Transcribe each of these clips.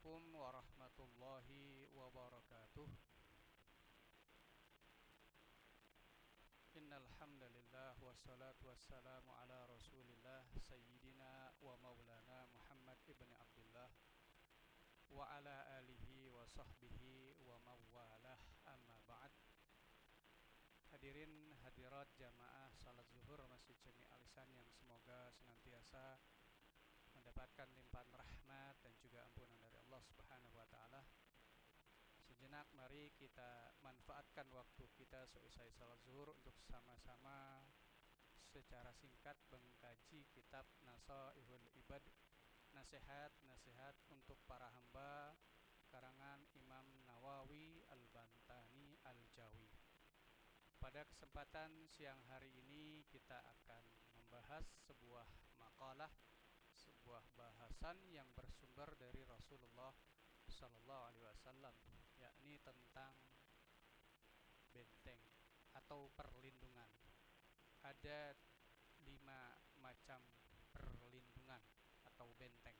Assalamualaikum warahmatullahi wabarakatuh. Innal hamdalillah wassalatu wassalamu ala Rasulillah sayyidina wa maulana Muhammad ibn Abdullah wa ala alihi wa sahbihi wa mawalah, amma ba'd. Hadirin hadirat jamaah salat zuhur Masjid Jami' Al-Ihsan yang semoga senantiasa mendapatkan limpahan rahmat dan juga ampunan dari Allah Subhanahu wa taala. Sejenak mari kita manfaatkan waktu kita seusai salat zuhur untuk sama-sama secara singkat mengkaji kitab Nasaihul Ibad, nasihat-nasihat untuk para hamba, karangan Imam Nawawi Al-Bantani Al-Jawi. Pada kesempatan siang hari ini kita akan membahas sebuah makalah, sebuah bahasan yang bersumber dari Rasulullah Sallallahu Alaihi Wasallam, yakni tentang benteng atau perlindungan. Ada 5 macam perlindungan atau benteng.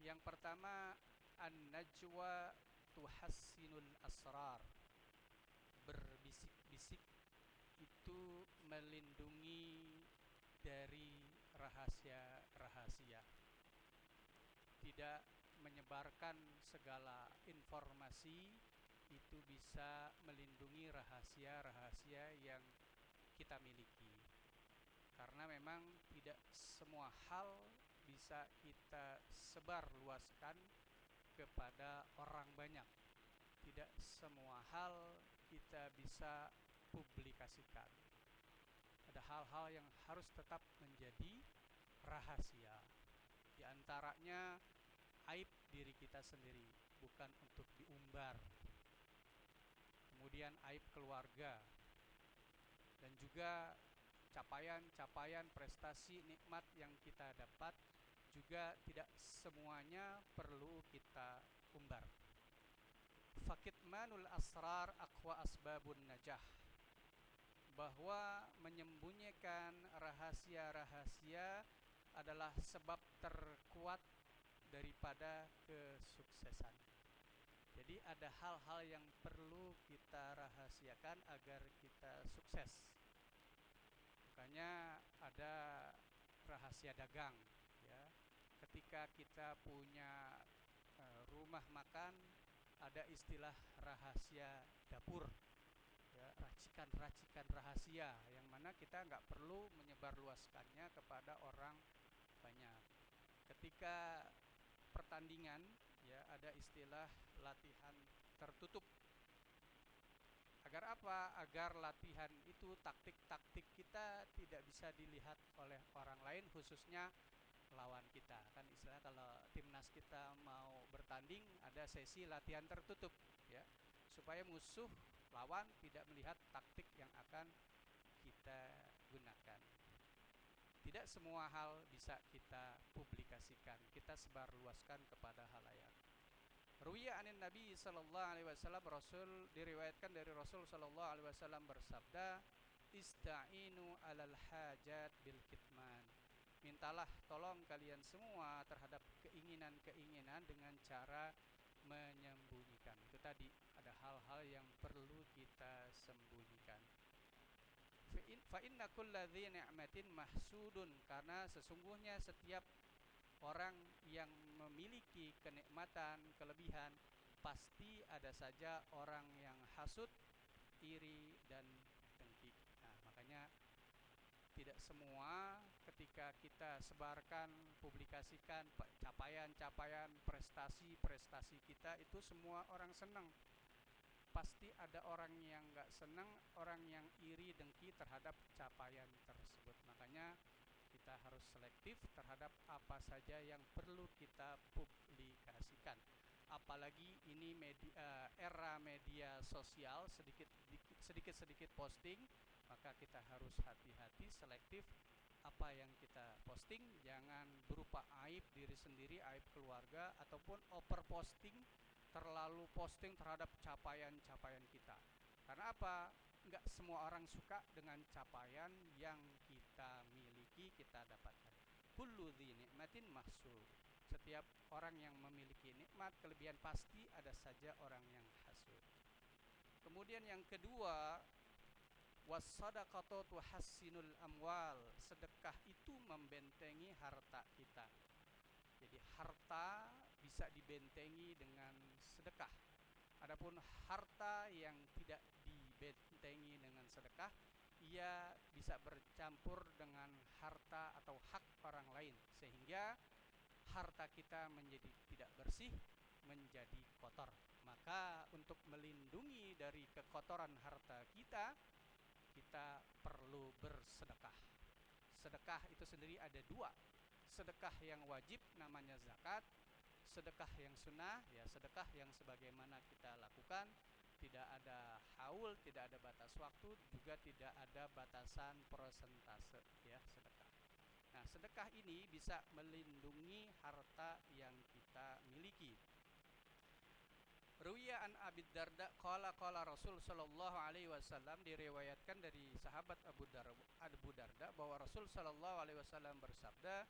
Yang pertama, an-najwa tuhassinul asrar. Berbisik-bisik itu melindungi dari rahasia-rahasia. Tidak menyebarkan segala informasi itu bisa melindungi rahasia-rahasia yang kita miliki. Karena memang tidak semua hal bisa kita sebarluaskan kepada orang banyak. Tidak semua hal kita bisa publikasikan. Ada hal-hal yang harus tetap menjadi rahasia. Di antaranya aib diri kita sendiri, bukan untuk diumbar. Kemudian aib keluarga. Dan juga capaian-capaian prestasi nikmat yang kita dapat juga tidak semuanya perlu kita umbar. Fakitmanul asrar aqwa asbabun najah. Bahwa menyembunyikan rahasia-rahasia adalah sebab terkuat daripada kesuksesan. Jadi ada hal-hal yang perlu kita rahasiakan agar kita sukses. Makanya ada rahasia dagang, ya. Ketika kita punya rumah makan, ada istilah rahasia dapur, ya, racikan-racikan rahasia yang mana kita nggak perlu menyebarluaskannya kepada orang banyak. Ketika pertandingan, ya, ada istilah latihan tertutup. Agar apa? Agar latihan itu, taktik-taktik kita tidak bisa dilihat oleh orang lain, khususnya lawan kita. Kan istilah kalau timnas kita mau bertanding ada sesi latihan tertutup, ya, supaya musuh lawan tidak melihat taktik yang akan kita gunakan. Tidak semua hal bisa kita publikasikan, kita sebarluaskan kepada halayak. Ruwiya anin Nabi sallallahu alaihi wasallam, diriwayatkan dari Rasul sallallahu alaihi wasallam bersabda, "Ista'inu 'alal hajat bil kitman." Mintalah tolong kalian semua terhadap keinginan-keinginan dengan cara menyembunyikan. Itu tadi, ada hal-hal yang perlu kita sembunyikan. Fa inna kulladzi ni'matin mahsudun, karena sesungguhnya setiap orang yang memiliki kenikmatan, kelebihan, pasti ada saja orang yang hasud, iri, dan dengki. Nah, makanya tidak semua ketika kita sebarkan, publikasikan capaian-capaian, prestasi-prestasi kita itu semua orang senang. Pasti ada orang yang nggak senang, orang yang iri, dengki terhadap capaian tersebut. Makanya kita harus selektif terhadap apa saja yang perlu kita publikasikan. Apalagi ini era media sosial, sedikit posting, maka kita harus hati-hati, selektif apa yang kita posting. Jangan berupa aib diri sendiri, aib keluarga, ataupun overposting, terlalu posting terhadap capaian-capaian kita. Karena apa? Enggak semua orang suka dengan capaian yang kita miliki, kita dapatkan. Kullu dzi ni'matin mahsud. Setiap orang yang memiliki nikmat, kelebihan, pasti ada saja orang yang hasud. Kemudian yang kedua, wassadaqatu tuhassinul amwal. Sedekah itu membentengi harta kita. Jadi harta bisa dibentengi dengan sedekah. Adapun harta yang tidak dibentengi dengan sedekah, ia bisa bercampur dengan harta atau hak orang lain, sehingga harta kita menjadi tidak bersih, menjadi kotor. Maka untuk melindungi dari kekotoran harta kita, kita perlu bersedekah. Sedekah itu sendiri ada dua. Sedekah yang wajib namanya zakat, sedekah yang sunnah ya sedekah yang sebagaimana kita lakukan, tidak ada haul, tidak ada batas waktu, juga tidak ada batasan persentase ya sedekah. Nah, sedekah ini bisa melindungi harta yang kita miliki. Ruwiya an Abi Darda qala Rasul sallallahu alaihi wasallam, diriwayatkan dari sahabat Abu Darda bahwa Rasul sallallahu alaihi wasallam bersabda,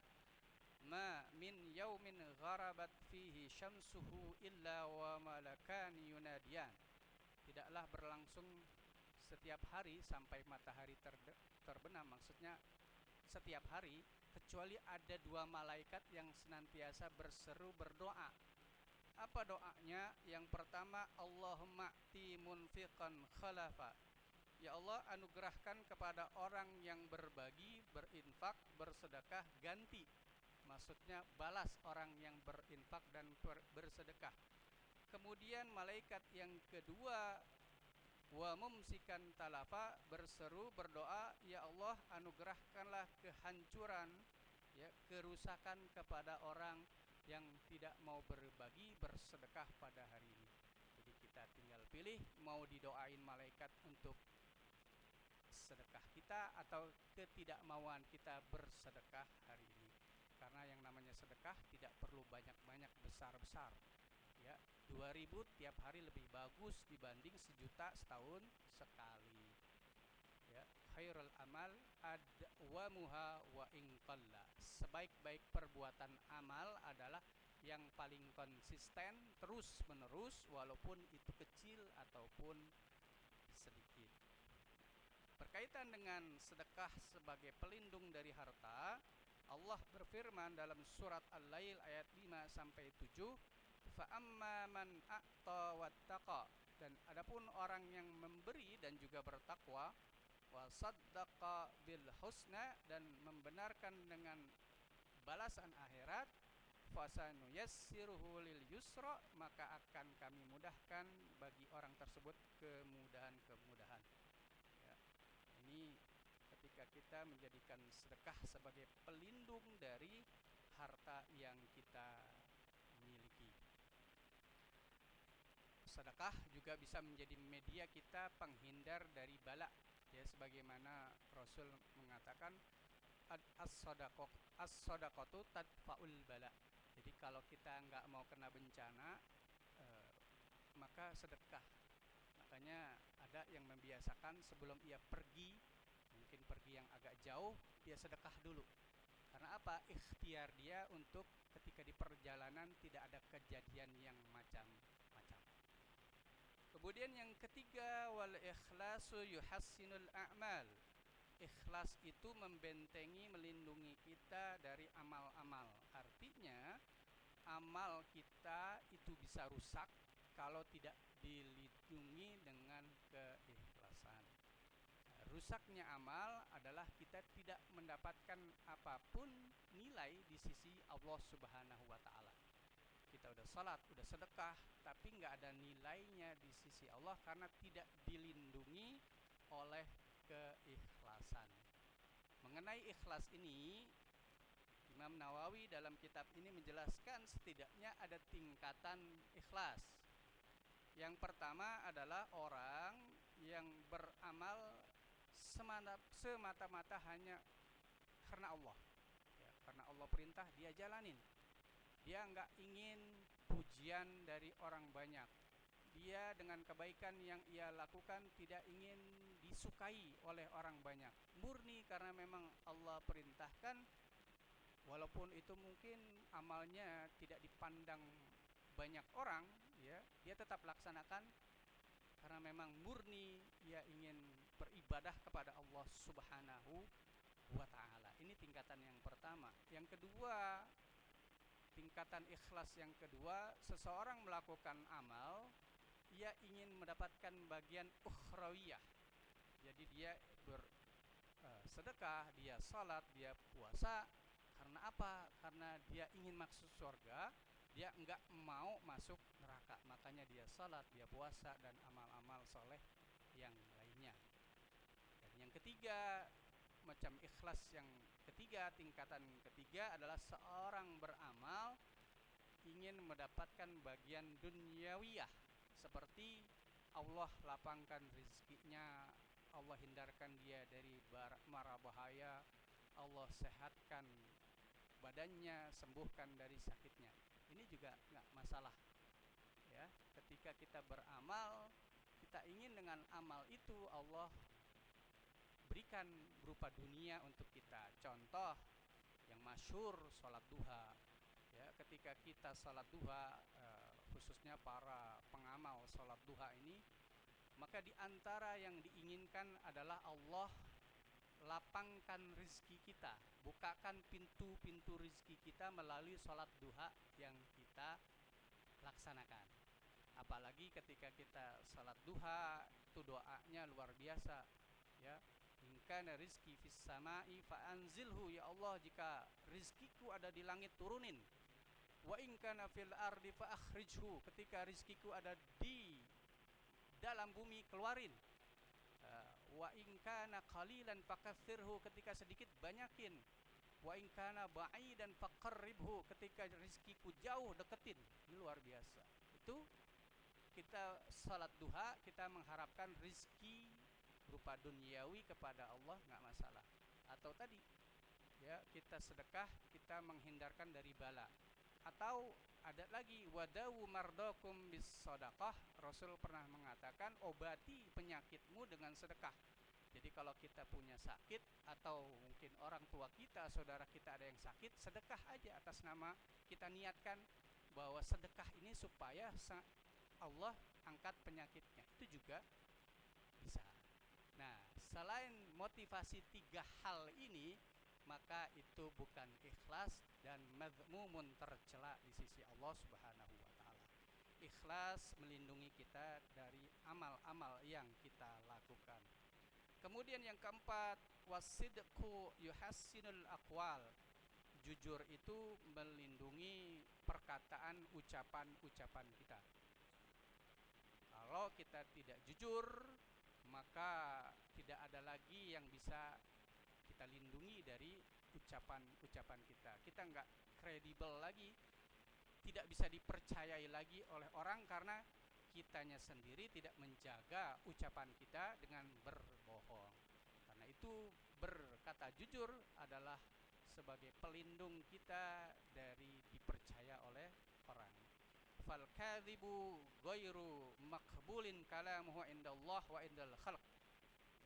"Ma min yaumin gharabat fihi syamsuhu illa wa malakani yunadiyan." Tidaklah berlangsung setiap hari sampai matahari terbenam, maksudnya setiap hari, kecuali ada dua malaikat yang senantiasa berseru berdoa. Apa doanya? Yang pertama, Allahumma ati munfiqan khalafa. Ya Allah, anugerahkan kepada orang yang berbagi, berinfak, bersedekah ganti. Maksudnya balas orang yang berinfak dan bersedekah. Kemudian malaikat yang kedua, wa mumsikan talafa, berseru berdoa, ya Allah, anugerahkanlah kehancuran, ya, kerusakan kepada orang yang tidak mau berbagi, bersedekah pada hari ini. Jadi kita tinggal pilih mau didoain malaikat untuk sedekah kita atau ketidakmauan kita bersedekah hari ini. Karena yang namanya sedekah tidak perlu banyak-banyak, besar-besar. Ya, 2000 tiap hari lebih bagus dibanding 1.000.000 setahun sekali. Ya, khairul amal adwamuha wa in qalla. Sebaik-baik perbuatan amal adalah yang paling konsisten terus menerus, walaupun itu kecil ataupun sedikit. Berkaitan dengan sedekah sebagai pelindung dari harta, Allah berfirman dalam surat Al-Lail ayat 5 sampai 7, fa amma man a'ta wattaqa, dan adapun orang yang memberi dan juga bertakwa, wa saddaqa bil husna, dan membenarkan dengan balasan akhirat, fasanuyassiruhu lil yusra, maka akan kami mudahkan bagi orang tersebut kemudahan-kemudahan. Ya, ini ketika kita menjadikan sedekah sebagai pelindung dari harta yang kita miliki. Sedekah juga bisa menjadi media kita penghindar dari bala, ya, sebagaimana Rasul mengatakan as-sadaqatu tadfa'ul bala. Jadi kalau kita nggak mau kena bencana, maka sedekah. Makanya ada yang membiasakan sebelum ia pergi, mungkin pergi yang agak jauh, dia sedekah dulu. Karena apa? Ikhtiar dia untuk ketika di perjalanan tidak ada kejadian yang macam-macam. Kemudian yang ketiga, wal ikhlasu yuhassinul a'mal. Ikhlas itu membentengi, melindungi kita dari amal-amal. Artinya amal kita itu bisa rusak kalau tidak dilindungi dengan keikhlasan. Rusaknya amal adalah kita tidak mendapatkan apapun nilai di sisi Allah Subhanahu wa Ta'ala. Kita udah salat, udah sedekah, tapi nggak ada nilainya di sisi Allah karena tidak dilindungi oleh keikhlasan. Mengenai ikhlas ini, Imam Nawawi dalam kitab ini menjelaskan setidaknya ada tingkatan ikhlas. Yang pertama adalah orang yang beramal semata-mata hanya karena Allah, ya, karena Allah perintah dia jalanin. Dia nggak ingin pujian dari orang banyak. Dia dengan kebaikan yang ia lakukan tidak ingin disukai oleh orang banyak. Murni karena memang Allah perintahkan, walaupun itu mungkin amalnya tidak dipandang banyak orang, ya, dia tetap laksanakan karena memang murni ia ingin beribadah kepada Allah Subhanahu wa taala. Ini tingkatan yang pertama. Yang kedua, tingkatan ikhlas yang kedua, seseorang melakukan amal, ia ingin mendapatkan bagian ukhrawiyah. Jadi dia bersedekah, dia salat, dia puasa. Karena apa? Karena dia ingin masuk surga, dia enggak mau masuk neraka. Makanya dia salat, dia puasa, dan amal-amal soleh yang lainnya. Dan yang ketiga, macam ikhlas yang ketiga, tingkatan ketiga adalah seorang beramal ingin mendapatkan bagian duniawiyah, seperti Allah lapangkan rezekinya, Allah hindarkan dia dari mara bahaya, Allah sehatkan badannya, sembuhkan dari sakitnya. Ini juga nggak masalah, ya. Ketika kita beramal, kita ingin dengan amal itu Allah berikan berupa dunia untuk kita. Contoh yang masyhur, sholat duha, ya. Ketika kita sholat duha, khususnya para pengamal sholat duha ini, maka di antara yang diinginkan adalah Allah lapangkan rizki kita, bukakan pintu-pintu rizki kita melalui sholat duha yang kita laksanakan. Apalagi ketika kita sholat duha, itu doanya luar biasa, ya. In kana rizki fis sama'i fa'anzilhu, ya Allah, jika rizkiku ada di langit turunin. Wa in kana fil ardi fa'akhrijhu, ketika rizkiku ada di dalam bumi keluarin. Wa in kana qalilan fakaththirhu, ketika sedikit banyakin. Wa in kana ba'idan faqarribhu, ketika rizkiku jauh deketin. Ini luar biasa. Itu kita salat duha, kita mengharapkan rizki berupa duniawi kepada Allah, nggak masalah. Atau tadi, ya, kita sedekah, kita menghindarkan dari bala. Atau ada lagi, wadawu mardakum bis sadaqah, Rasul pernah mengatakan obati penyakitmu dengan sedekah. Jadi kalau kita punya sakit, atau mungkin orang tua kita, saudara kita ada yang sakit, sedekah aja atas nama, kita niatkan bahwa sedekah ini supaya Allah angkat penyakitnya, itu juga bisa. Nah, selain motivasi tiga hal ini, maka itu bukan ikhlas dan madzmumun, tercela di sisi Allah Subhanahu wa taala. Ikhlas melindungi kita dari amal-amal yang kita lakukan. Kemudian yang keempat, wasidqu yuhassinul aqwal. Jujur itu melindungi perkataan, ucapan-ucapan kita. Kalau kita tidak jujur, maka tidak ada lagi yang bisa kita lindungi dari ucapan-ucapan kita. Kita nggak kredibel lagi, tidak bisa dipercayai lagi oleh orang karena kitanya sendiri tidak menjaga ucapan kita dengan berbohong. Karena itu berkata jujur adalah sebagai pelindung kita dari dipercaya oleh orang. Fal kadhibu ghairu maqbulin kalamuhu indallah wa indal khalq.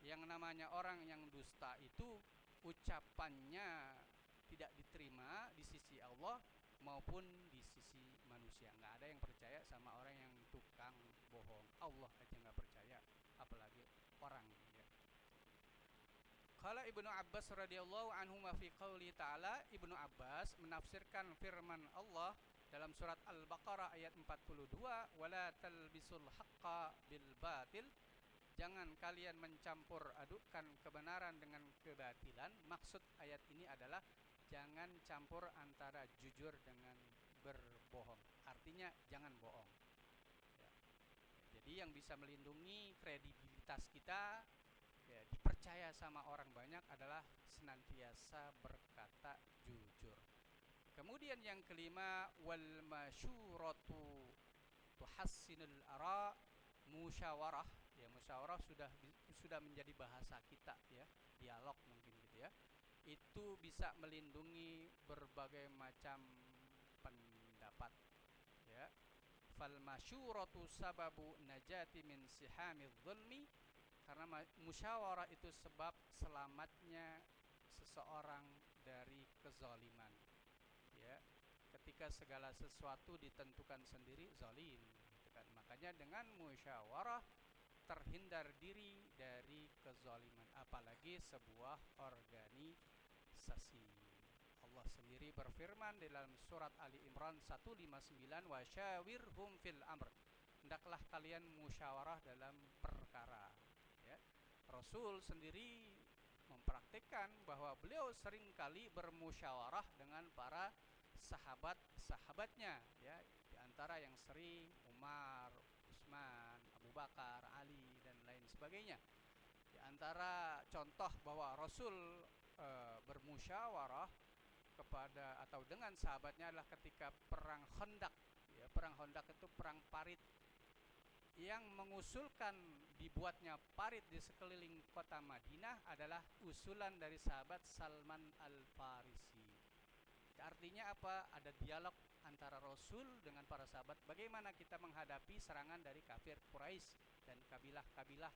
Yang namanya orang yang dusta itu ucapannya tidak diterima di sisi Allah maupun di sisi manusia. Nggak ada yang percaya sama orang yang tukang bohong. Allah aja nggak percaya, apalagi orang, ya. Qala Ibnu Abbas radhiyallahu anhu fi qouli ta'ala, Ibnu Abbas menafsirkan firman Allah dalam surat Al-Baqarah ayat 42, wala talbisul haqqa bil batil, jangan kalian mencampur adukkan kebenaran dengan kebatilan. Maksud ayat ini adalah jangan campur antara jujur dengan berbohong. Artinya jangan bohong, ya. Jadi yang bisa melindungi kredibilitas kita, ya, dipercaya sama orang banyak, adalah senantiasa berkata jujur. Kemudian yang kelima, wal masyuratu tuhassinul ara, musyawarah. Ya, musyawarah sudah menjadi bahasa kita, ya, dialog mungkin gitu, ya. Itu bisa melindungi berbagai macam pendapat, ya. Fal masyuratu sababu najati min sihamidz zulmi, karena musyawarah itu sebab selamatnya seseorang dari kezaliman. ketika segala sesuatu ditentukan sendiri zalim, gitu kan. Makanya dengan musyawarah terhindar diri dari kezaliman, apalagi sebuah organisasi. Allah sendiri berfirman di dalam surat Ali Imran 159, wasyawirhum fil amr, hendaklah kalian musyawarah dalam perkara, ya. Rasul sendiri mempraktikkan bahwa beliau seringkali bermusyawarah dengan para sahabat-sahabatnya, ya. Di antara yang sering Umar, Utsman, Abu Bakar, Ali dan lain sebagainya. Di antara contoh bahwa Rasul bermusyawarah kepada atau dengan sahabatnya adalah ketika perang Khandaq, ya. Perang Khandaq itu perang parit. Yang mengusulkan dibuatnya parit di sekeliling kota Madinah adalah usulan dari sahabat Salman Al-Farisi. Artinya apa? Ada dialog antara Rasul dengan para sahabat, bagaimana kita menghadapi serangan dari kafir Quraisy dan kabilah-kabilah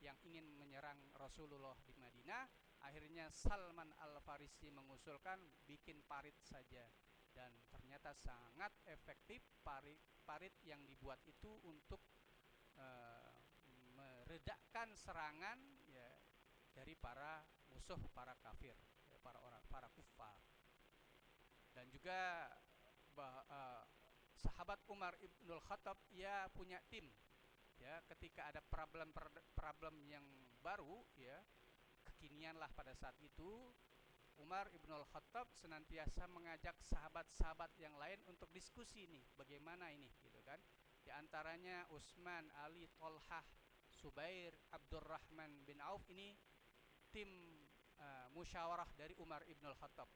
yang ingin menyerang Rasulullah di Madinah. Akhirnya Salman Al-Farisi mengusulkan bikin parit saja, dan ternyata sangat efektif parit yang dibuat itu untuk meredakan serangan, ya, dari para musuh, para kafir, ya, para kufar. Dan juga sahabat Umar Ibnul Khattab, ia punya tim, ya. Ketika ada problem yang baru, ya, kekinian lah pada saat itu, Umar Ibnul Khattab senantiasa mengajak sahabat-sahabat yang lain untuk diskusi nih, bagaimana ini, gitu kan. Di antaranya Utsman, Ali, Tolhah, Subair, Abdurrahman bin Auf, ini tim musyawarah dari Umar Ibnul Khattab.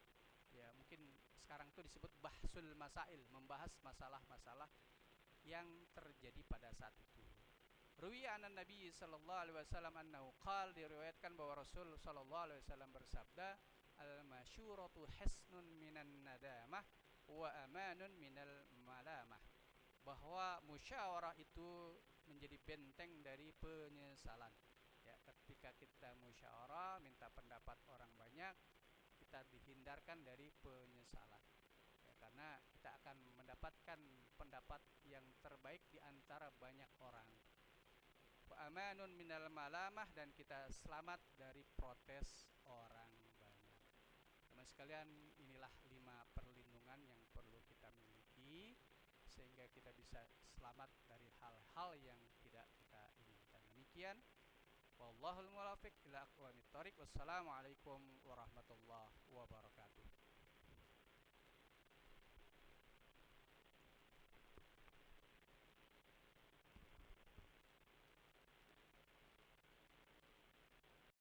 Ya, mungkin sekarang itu disebut bahsul masail, membahas masalah-masalah yang terjadi pada saat itu. Ruwiya anan Nabi sallallahu alaihi wasallam annahu qala, diriwayatkan bahwa Rasul sallallahu alaihi wasallam bersabda, al-masyuratu hisnun minan nadamah wa amanun minal malamah, bahwa musyawarah itu menjadi benteng dari penyesalan, ya. Ketika kita musyawarah minta pendapat orang banyak, kita dihindarkan dari penyesalan, ya, karena kita akan mendapatkan pendapat yang terbaik di antara banyak orang. Wa amanun minal malamah, dan kita selamat dari protes orang banyak. Teman sekalian, inilah 5 perlindungan yang perlu kita miliki sehingga kita bisa selamat dari hal-hal yang tidak kita inginkan. Demikian, wallahul muwaffiq ila aqwamit thoriq. Wassalamualaikum warahmatullahi wabarakatuh.